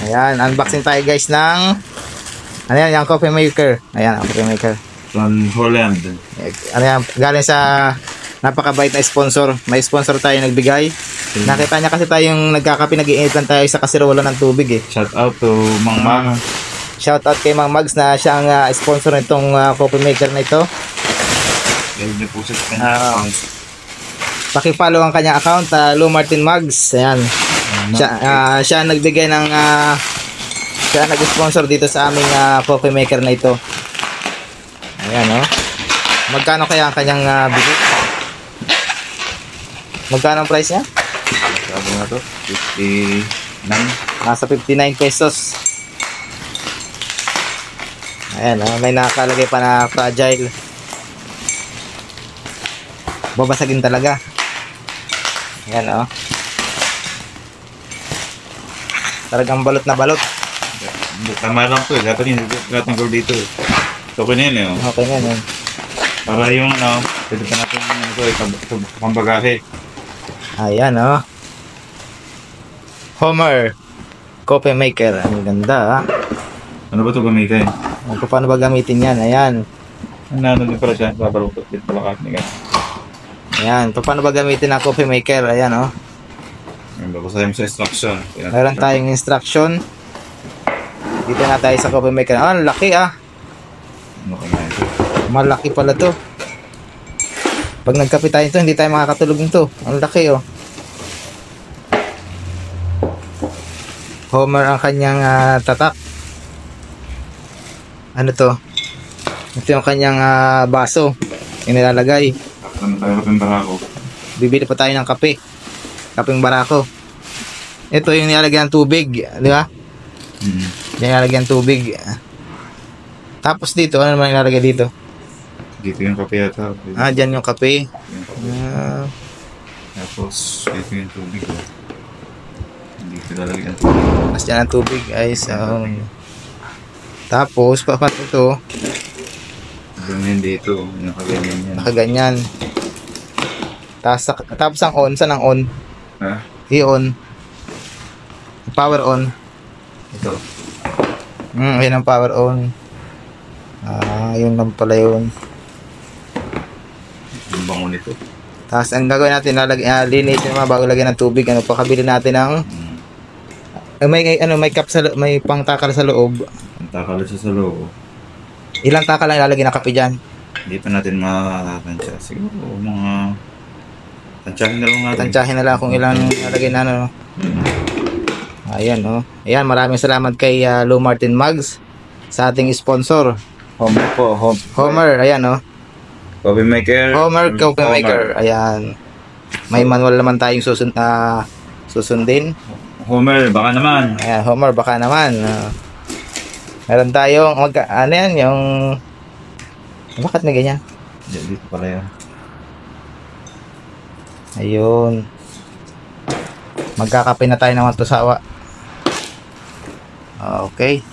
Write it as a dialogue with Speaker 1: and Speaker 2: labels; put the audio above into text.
Speaker 1: Ayan, unboxing tayo guys ng ano yan, yung coffee maker. Ayan, coffee maker
Speaker 2: From Holland.
Speaker 1: ano yan, galing sa napakabait na sponsor. May sponsor tayo nagbigay. Nakita niya kasi tayong nagkakape, nag-iinit lang tayo sa kasirola ng tubig eh.
Speaker 2: Shout out to Mang Mang.
Speaker 1: Shout out kay Mang Mags na siya ang sponsor nitong coffee maker na ito.
Speaker 2: Dahil niyo po sa kanya.
Speaker 1: Paki-follow ang kanyang account, Lou Martin Mags. Ayan. Siya ang nagbigay ng siya ang nag-sponsor dito sa aming coffee maker na ito. Ayan, oh. Magkano kaya ang kanyang bigay? Magkano ang price niya?
Speaker 2: Sabi nga to, 59.
Speaker 1: Nasa 59 pesos. Ayan, oh. May nakalagay pa na fragile. Babasagin talaga. Ayan, oh. Talagang balot na balot.
Speaker 2: Tama lang to eh. Dapat hindi natin dito eh. Okay na yun eh. Oh.
Speaker 1: Okay nga, yun.
Speaker 2: Para yung ano, pwede pa natin pambagahe.
Speaker 1: Ayan, oh. Homer coffee maker. Ang ganda, ah.
Speaker 2: Ano ba ito gamitin?
Speaker 1: Paano ba gamitin yan? Ayan.
Speaker 2: Ano din pala siya? Babalutot din pala kasi nga.
Speaker 1: Ayan. Paano ba gamitin ang coffee maker? Ayan, oh.
Speaker 2: Babasahin mo sa instruction.
Speaker 1: Meron tayong instruction. Dito na tayo sa coffee maker. Ah, laki, ah.
Speaker 2: Ano kaya ito?
Speaker 1: Malaki pala to. Pag nagkape tayo ito, hindi tayo makakatulog nito. Ang laki, oh. Homer ang kanyang tatak. Ano to? Ito yung kanyang baso. Yung nilalagay.
Speaker 2: Ano tayo kaping barako?
Speaker 1: Bibili pa tayo ng kape. Kapeng barako. Ito yung nilalagyan ng tubig. Di ba? Yung nilalagyan ng tubig. Tapos dito, ano naman nilalagay dito?
Speaker 2: Dito yung kape yata.
Speaker 1: Dyan yung kape.
Speaker 2: Yung kape. Tapos, dito yung tubig. Oh. Dito lalagyan.
Speaker 1: Mas dyan ang tubig ay tapos papat ito
Speaker 2: Ganyan dito. Nakaganyan yan.
Speaker 1: nakaganyan. Tapos ang on, saan ang on?
Speaker 2: Ha?
Speaker 1: I-on. Power on.
Speaker 2: Ito.
Speaker 1: Ayun ang power on. Yun lang pala yun.
Speaker 2: Ang bango nito.
Speaker 1: Tapos ang gagawin natin, linisin mga bago lagyan ng tubig. Ano, pakabili natin ng may cup may pangtakal sa loob.
Speaker 2: Ang takal siya sa loob.
Speaker 1: Ilang takal lang ilalagay na kape dyan?
Speaker 2: Hindi pa natin makatansya. Siguro mga tansyahin na lang natin.
Speaker 1: Tansyahin na lang kung ilang ilalagay na, ano. Ayan, oh. Ayan, maraming salamat kay Lou Martin Mags sa ating sponsor.
Speaker 2: Homer po.
Speaker 1: Homer, ayan, oh.
Speaker 2: Coffee maker.
Speaker 1: Homer coffee maker. Ayan. May manual naman tayong susundin.
Speaker 2: Homer, baka naman.
Speaker 1: Ayan, Homer, baka naman. Meron tayong, ano yan, yung... Bakit may ganyan?
Speaker 2: Dito pala yan.
Speaker 1: Ayun. Magkakape na tayo ng matusawa. Okay.